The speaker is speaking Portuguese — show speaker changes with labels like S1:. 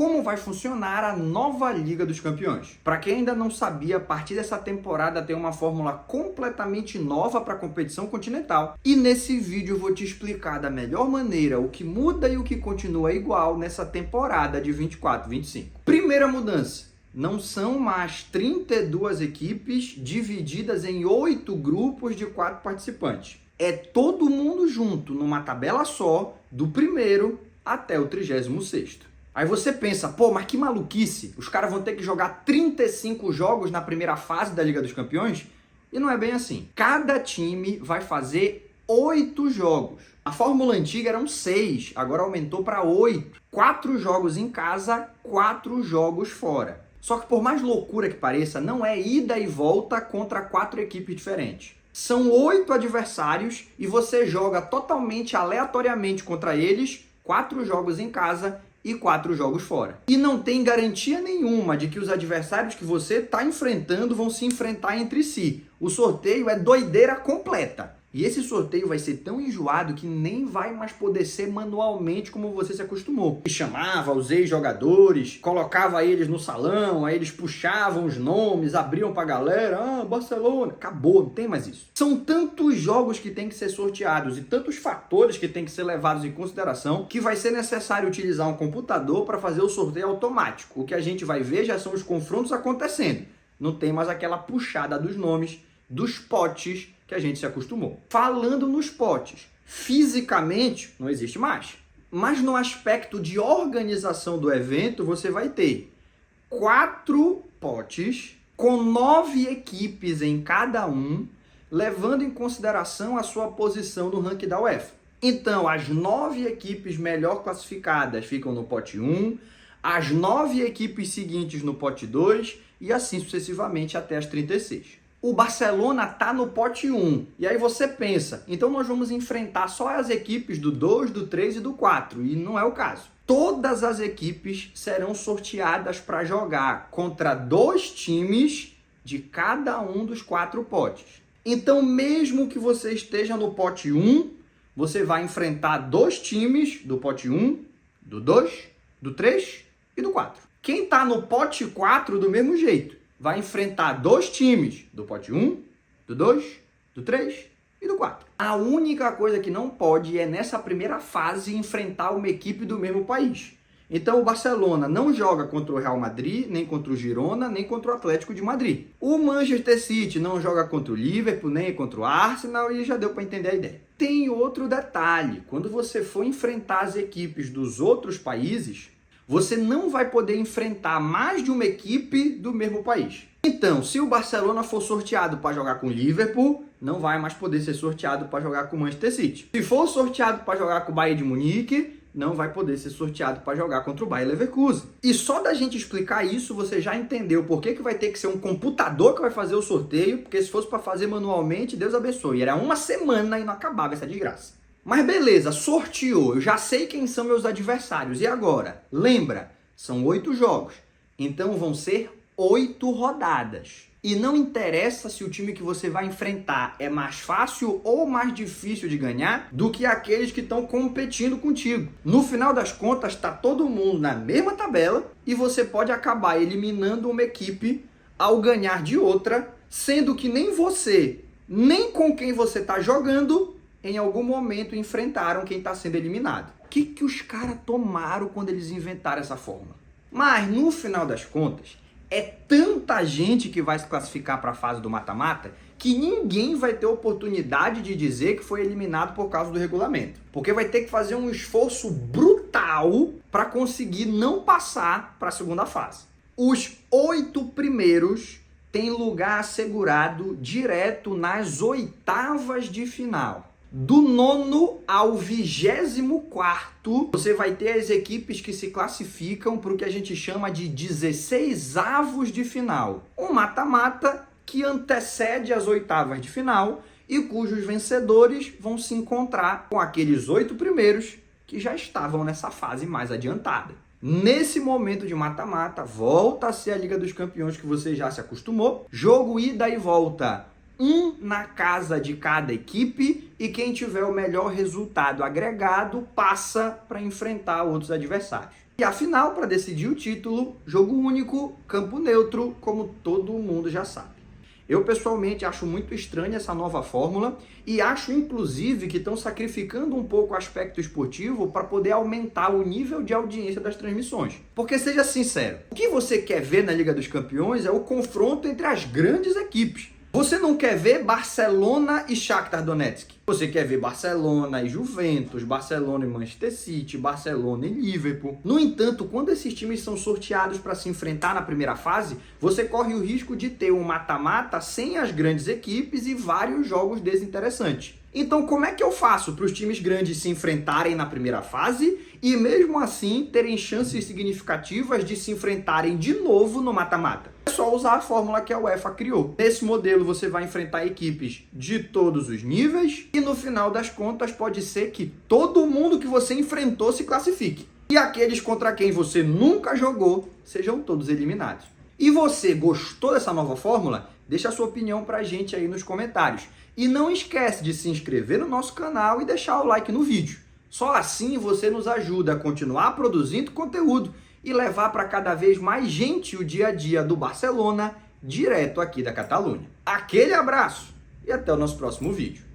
S1: como vai funcionar a nova Liga dos Campeões. Para quem ainda não sabia, a partir dessa temporada tem uma fórmula completamente nova para a competição continental. E nesse vídeo eu vou te explicar da melhor maneira o que muda e o que continua igual nessa temporada de 24-25. Primeira mudança. Não são mais 32 equipes divididas em 8 grupos de 4 participantes. É todo mundo junto numa tabela só, do primeiro até o 36º. Aí você pensa, pô, mas que maluquice, os caras vão ter que jogar 35 jogos na primeira fase da Liga dos Campeões? E não é bem assim. Cada time vai fazer 8 jogos. A fórmula antiga eram 6, agora aumentou para 8. 4 jogos em casa, 4 jogos fora. Só que por mais loucura que pareça, não é ida e volta contra 4 equipes diferentes. São 8 adversários e você joga totalmente aleatoriamente contra eles, 4 jogos em casa e 4 jogos fora. E não tem garantia nenhuma de que os adversários que você está enfrentando vão se enfrentar entre si. O sorteio é doideira completa. E esse sorteio vai ser tão enjoado que nem vai mais poder ser manualmente como você se acostumou. E chamava os ex-jogadores, colocava eles no salão, aí eles puxavam os nomes, abriam pra galera, Barcelona, acabou, não tem mais isso. São tantos jogos que tem que ser sorteados e tantos fatores que tem que ser levados em consideração que vai ser necessário utilizar um computador para fazer o sorteio automático. O que a gente vai ver já são os confrontos acontecendo. Não tem mais aquela puxada dos nomes, dos potes que a gente se acostumou. Falando nos potes, fisicamente não existe mais. Mas no aspecto de organização do evento, você vai ter 4 potes com 9 equipes em cada um, levando em consideração a sua posição no ranking da UEFA. Então, as 9 equipes melhor classificadas ficam no pote 1, as 9 equipes seguintes no pote 2 e assim sucessivamente até as 36. O Barcelona tá no pote 1. E aí você pensa, então nós vamos enfrentar só as equipes do 2, do 3 e do 4. E não é o caso. Todas as equipes serão sorteadas para jogar contra 2 times de cada um dos 4 potes. Então, mesmo que você esteja no pote 1, você vai enfrentar 2 times do pote 1, do 2, do 3 e do 4. Quem tá no pote 4 do mesmo jeito vai enfrentar 2 times do pote 1, do 2, do 3 e do 4. A única coisa que não pode é, nessa primeira fase, enfrentar uma equipe do mesmo país. Então o Barcelona não joga contra o Real Madrid, nem contra o Girona, nem contra o Atlético de Madrid. O Manchester City não joga contra o Liverpool, nem contra o Arsenal, e já deu para entender a ideia. Tem outro detalhe, quando você for enfrentar as equipes dos outros países, você não vai poder enfrentar mais de uma equipe do mesmo país. Então, se o Barcelona for sorteado para jogar com o Liverpool, não vai mais poder ser sorteado para jogar com o Manchester City. Se for sorteado para jogar com o Bayern de Munique, não vai poder ser sorteado para jogar contra o Bayer Leverkusen. E só da gente explicar isso, você já entendeu por que vai ter que ser um computador que vai fazer o sorteio, porque se fosse para fazer manualmente, Deus abençoe. Era uma semana e não acabava essa desgraça. Mas beleza, sorteou, eu já sei quem são meus adversários. E agora? Lembra, são 8 jogos, então vão ser 8 rodadas. E não interessa se o time que você vai enfrentar é mais fácil ou mais difícil de ganhar do que aqueles que estão competindo contigo. No final das contas, está todo mundo na mesma tabela e você pode acabar eliminando uma equipe ao ganhar de outra, sendo que nem você, nem com quem você está jogando, em algum momento enfrentaram quem está sendo eliminado. O que os caras tomaram quando eles inventaram essa fórmula? Mas, no final das contas, é tanta gente que vai se classificar para a fase do mata-mata que ninguém vai ter oportunidade de dizer que foi eliminado por causa do regulamento. Porque vai ter que fazer um esforço brutal para conseguir não passar para a segunda fase. Os 8 primeiros têm lugar assegurado direto nas oitavas de final. Do 9º ao 24º, você vai ter as equipes que se classificam para o que a gente chama de 16avos de final. Um mata-mata que antecede as oitavas de final e cujos vencedores vão se encontrar com aqueles 8 primeiros que já estavam nessa fase mais adiantada. Nesse momento de mata-mata, volta a ser a Liga dos Campeões que você já se acostumou. Jogo ida e volta. Um na casa de cada equipe e quem tiver o melhor resultado agregado passa para enfrentar outros adversários. E a final, para decidir o título, jogo único, campo neutro, como todo mundo já sabe. Eu, pessoalmente, acho muito estranha essa nova fórmula e acho, inclusive, que estão sacrificando um pouco o aspecto esportivo para poder aumentar o nível de audiência das transmissões. Porque, seja sincero, o que você quer ver na Liga dos Campeões é o confronto entre as grandes equipes. Você não quer ver Barcelona e Shakhtar Donetsk. Você quer ver Barcelona e Juventus, Barcelona e Manchester City, Barcelona e Liverpool. No entanto, quando esses times são sorteados para se enfrentar na primeira fase, você corre o risco de ter um mata-mata sem as grandes equipes e vários jogos desinteressantes. Então, como é que eu faço para os times grandes se enfrentarem na primeira fase e, mesmo assim, terem chances significativas de se enfrentarem de novo no mata-mata? É só usar a fórmula que a UEFA criou. Nesse modelo, você vai enfrentar equipes de todos os níveis e, no final das contas, pode ser que todo mundo que você enfrentou se classifique. E aqueles contra quem você nunca jogou sejam todos eliminados. E você gostou dessa nova fórmula? Deixa a sua opinião pra gente aí nos comentários. E não esquece de se inscrever no nosso canal e deixar o like no vídeo. Só assim você nos ajuda a continuar produzindo conteúdo e levar para cada vez mais gente o dia a dia do Barcelona direto aqui da Catalunha. Aquele abraço e até o nosso próximo vídeo.